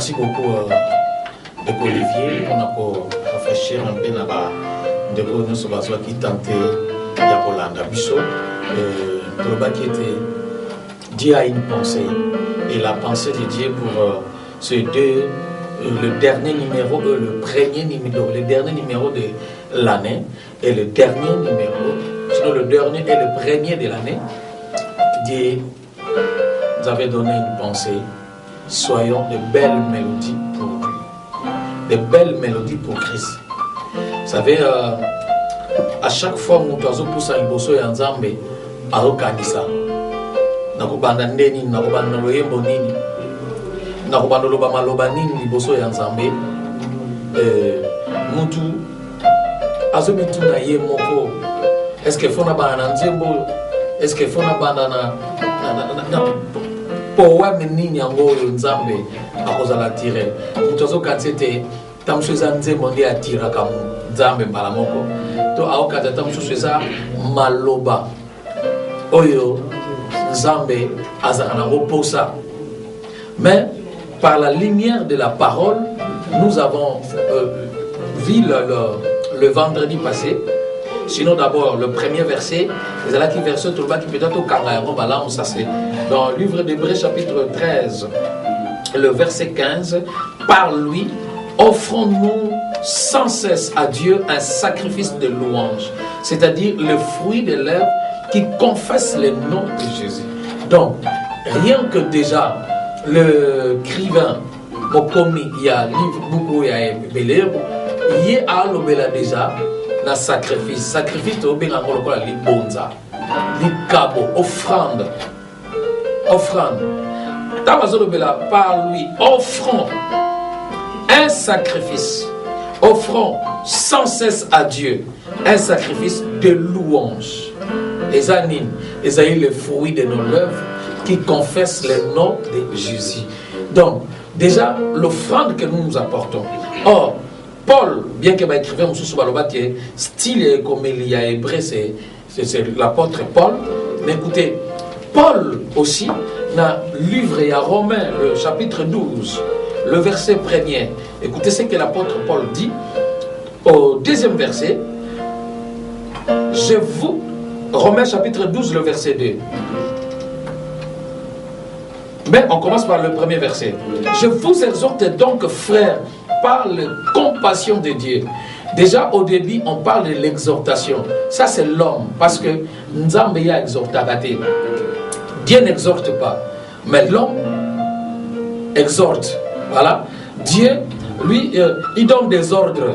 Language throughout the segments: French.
Merci beaucoup de Olivier. On a réfléchir un peu là-bas. De quoi nous sommes qui tentait Yakolanda Bisso. Qui était Dieu a une pensée. Et la pensée de Dieu pour ces deux, le dernier numéro, le premier numéro, le dernier numéro de l'année et le dernier numéro, sinon le dernier et le premier de l'année, Dieu nous avait donné une pensée. Soyons de belles mélodies pour lui, de belles mélodies pour Christ. Vous savez, à chaque fois que nous avons poussé un bosso et un zambé, à Okanisa, nous avons bandé nini, nous avons bandé le yembo nini, nous avons bandé le bamaloba nini, bosso et un zambé, nous tous, azomitu na ye moko, est-ce que faut na bandana nzembo, est-ce que faut na bandana na powa menini yango nzambe akozala tire mutozo katsete tamshoza nzembo ndi atira kamu nzambe mbala moko to aokata tamshoza maloba oyo nzambe azala na reposa. Mais par la lumière de la parole nous avons vu le vendredi passé. Sinon d'abord le premier verset, c'est là qui verset tout le bas qui peut être au Kangaïron, ça c'est dans le livre d'Hébreux chapitre 13, le verset 15, par lui, offrons-nous sans cesse à Dieu un sacrifice de louange, c'est-à-dire le fruit des lèvres qui confesse le nom de Jésus. Donc, rien que déjà, le écrivain, il y a un livre, beaucoup, il y a un livre, il y a un déjà, na sacrifice au bien encore les bonza les cabo offrande par lui offrons un sacrifice, offrons sans cesse à Dieu un sacrifice de louange. Les animes, les aïeux, le fruit de nos lèvres qui confessent le nom de Jésus. Donc déjà l'offrande que nous apportons. Or Paul, bien que écrivain qui style comme il y a hébreu, c'est l'apôtre Paul. Mais écoutez, Paul aussi, dans le livre à Romains, le chapitre 12, le verset 1er. Écoutez ce que l'apôtre Paul dit au deuxième verset. Romains chapitre 12, le verset 2. Mais on commence par le premier verset. Je vous exhorte donc, frères, par la compassion de Dieu. Déjà au début on parle de l'exhortation. Ça c'est l'homme, parce que Nzambe ya exhortagate. Dieu n'exhorte pas, mais l'homme exhorte. Voilà. Dieu, lui, il donne des ordres.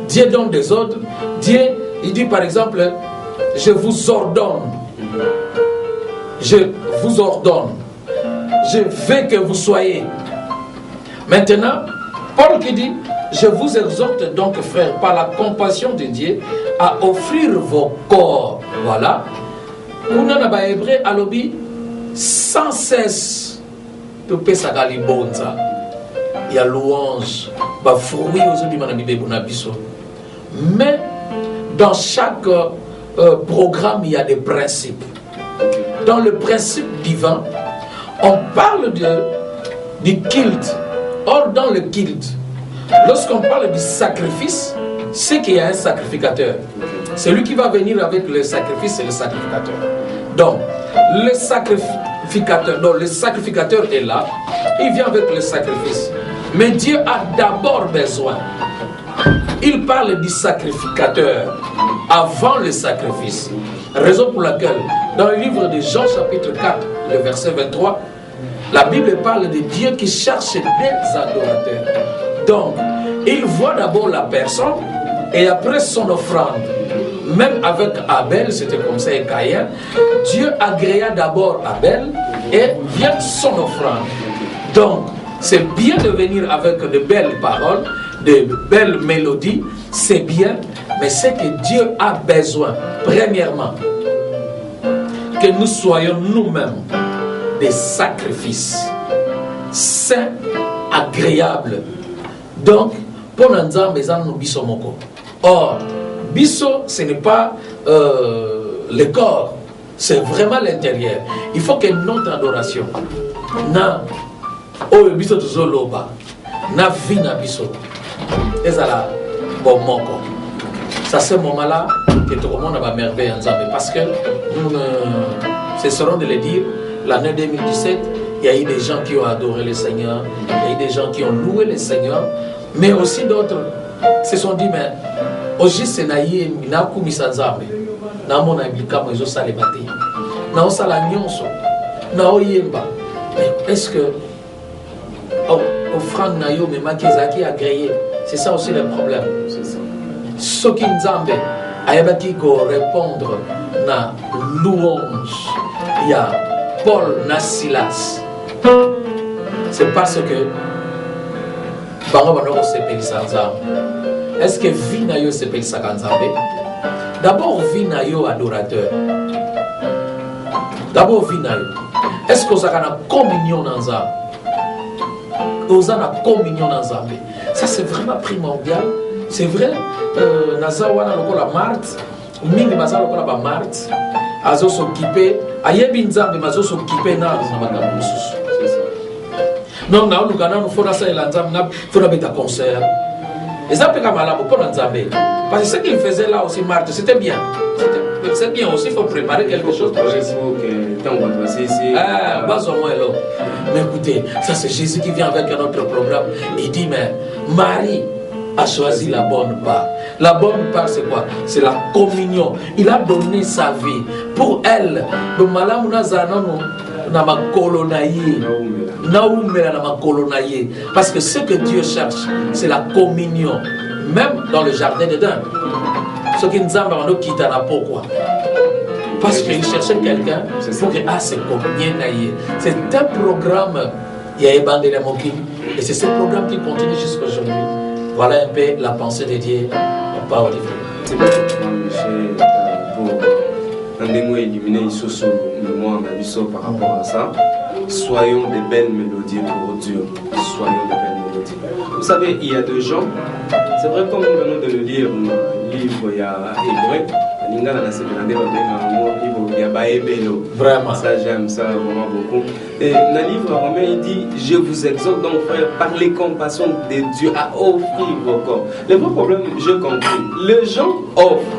Dieu donne des ordres. Dieu, il dit par exemple, je vous ordonne. Je vous ordonne. Je veux que vous soyez. Maintenant, Paul qui dit, je vous exhorte donc, frères, par la compassion de Dieu, à offrir vos corps. Voilà. On a un hébreu à l'obi, sans cesse, de pesagali bonza. Il y a louange, bah fruit aujourd'hui mais dans chaque programme, il y a des principes. Dans le principe divin, on parle du culte. Or, dans le culte, lorsqu'on parle du sacrifice, c'est qu'il y a un sacrificateur. C'est lui qui va venir avec le sacrifice, c'est le sacrificateur. Donc, le sacrificateur est là, il vient avec le sacrifice. Mais Dieu a d'abord besoin. Il parle du sacrificateur avant le sacrifice. Raison pour laquelle, dans le livre de Jean chapitre 4, le verset 23, la Bible parle de Dieu qui cherche des adorateurs. Donc, il voit d'abord la personne et après son offrande. Même avec Abel, c'était comme ça et Caïn, Dieu agréa d'abord Abel et vient son offrande. Donc, c'est bien de venir avec de belles paroles, de belles mélodies, c'est bien, mais c'est que Dieu a besoin, premièrement, que nous soyons nous-mêmes des sacrifices saints, agréables. Donc, pour nous nous biso moko. Or, biso, ce n'est pas le corps, c'est vraiment l'intérieur. Il faut que notre adoration na oyo biso tozoloba na vie na biso ezala bon moko. C'est ce moment-là que tout le monde a merveille ensemble parce que nous cesserons de le dire, l'année 2017, il y a eu des gens qui ont adoré le Seigneur, il y a eu des gens qui ont loué le Seigneur, mais aussi d'autres se sont dit, mais aujourd'hui c'est naïe, na kumisa nzambe, na mona implika mo ezo salebate, na osala nyonso, na oyemba. Est-ce que offrande na yo mais makizaki agréé? C'est ça aussi le problème. C'est ça. Ce qui nzambe ayabaki ko répondre na louange, il y a Paul na Silas. C'est parce que est-ce que vie na yo s'appelle ça nzambe? D'abord vie na yo adorateur. D'abord vie na yo. Est-ce que vous avez une communion dans ça? Vous avez une communion dans ça. Ça c'est vraiment primordial. C'est vrai. Nazawana lokola Marthe, mingi maza lokola ba Marthe, azo s'occuper, ayebi nzambe mazo s'occuper na makambo mususu. C'est ça. Non na lukana no fona sa elanzam na fona beta concert. Et ça peut comme malamu pour nzambe. Parce que ce qu'il faisait là aussi Marthe, c'était bien. C'est bien aussi, il faut préparer quelque chose pour Jésus. Ah, mais écoutez, ça c'est Jésus qui vient avec un autre programme. Il dit, mais Marie a choisi la bonne part. La bonne part, c'est quoi? C'est la communion. Il a donné sa vie. Pour elle, le malamuna zanano na ma colonaye. Parce que ce que Dieu cherche, c'est la communion. Même dans le jardin d'Éden. Ce qui nous a quitté, pourquoi? Parce qu'il cherchait quelqu'un pour que c'est communion. C'est un programme, il y a Ebandé la Mokim, et c'est ce programme qui continue jusqu'à aujourd'hui. Voilà un peu la pensée de Dieu, la parole de Dieu. C'est bon, Michel, pour un démon éliminé, il se sauve le mois par rapport à ça. Soyons des belles mélodies pour Dieu. Soyons des belles mélodies. Vous savez, il y a des gens, c'est vrai comme nous venons de le lire, le livre, il y a Hébreu, vraiment. Ça, j'aime ça vraiment beaucoup. Et dans le livre romain, il dit, je vous exhorte donc, frère, par les compassions de Dieu, à offrir vos corps. Le vrai problème, je comprends, les gens offrent.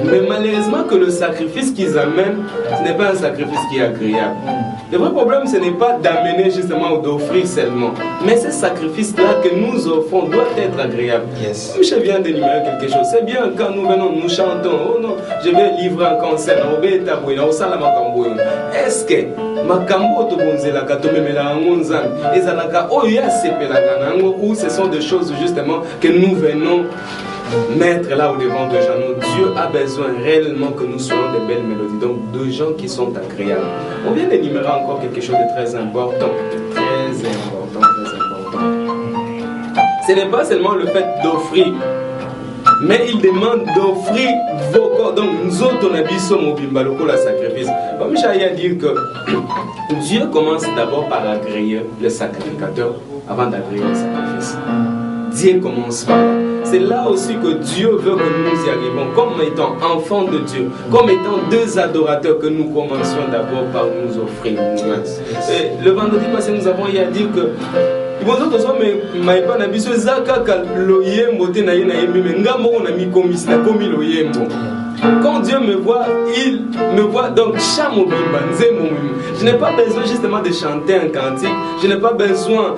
Mais malheureusement que le sacrifice qu'ils amènent, ce n'est pas un sacrifice qui est agréable. Le vrai problème, ce n'est pas d'amener justement ou d'offrir seulement. Mais ce sacrifice-là que nous offrons doit être agréable. Yes. Je viens d'énumérer quelque chose. C'est bien quand nous venons, nous chantons. Oh non, je vais livrer un concert. Est-ce que ou ce sont des choses justement que nous venons mettre là au devant de gens. Dieu a besoin réellement que nous soyons des belles mélodies, donc de gens qui sont agréables. On vient d'énumérer encore quelque chose de très important. Très important, très important. Ce n'est pas seulement le fait d'offrir, mais il demande d'offrir vos corps. Donc nous autres, on a dit le sacrifice. Comme j'ai dit que Dieu commence d'abord par agréer le sacrificateur avant d'agréer le sacrifice. Dieu commence par là. C'est là aussi que Dieu veut que nous y arrivons, comme étant enfants de Dieu, comme étant deux adorateurs, que nous commencions d'abord par nous offrir. Et le vendredi passé, nous avons y à dire que quand Dieu me voit, il me voit donc je n'ai pas besoin justement de chanter un cantique, je n'ai pas besoin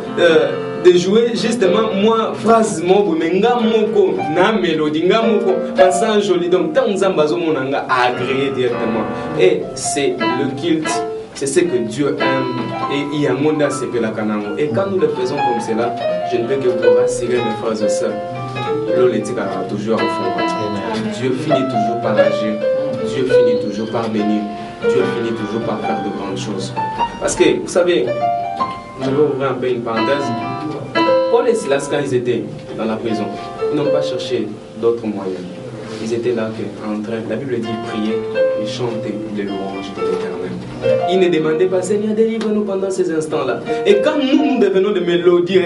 de jouer justement moi phrase moko nga moko na mélodie nga moko passant joli, donc tant nzambazo monanga agréé directement. Et c'est le culte, c'est ce que Dieu aime, et il y a un monde à la kanamo. Et quand nous le faisons comme cela, je ne peux que vous rassurer mes frères et sœurs, l'olitika toujours au fond. Dieu finit toujours par agir, Dieu finit toujours par bénir, Dieu finit toujours par faire de grandes choses. Parce que vous savez, je vais ouvrir un peu une parenthèse. Paul et Silas, quand ils étaient dans la prison, ils n'ont pas cherché d'autres moyens. Ils étaient là en train, la Bible dit, prier et chanter les louanges de l'Éternel. Ils ne demandaient pas, Seigneur, délivre-nous pendant ces instants-là. Et quand nous devenons des mélodies,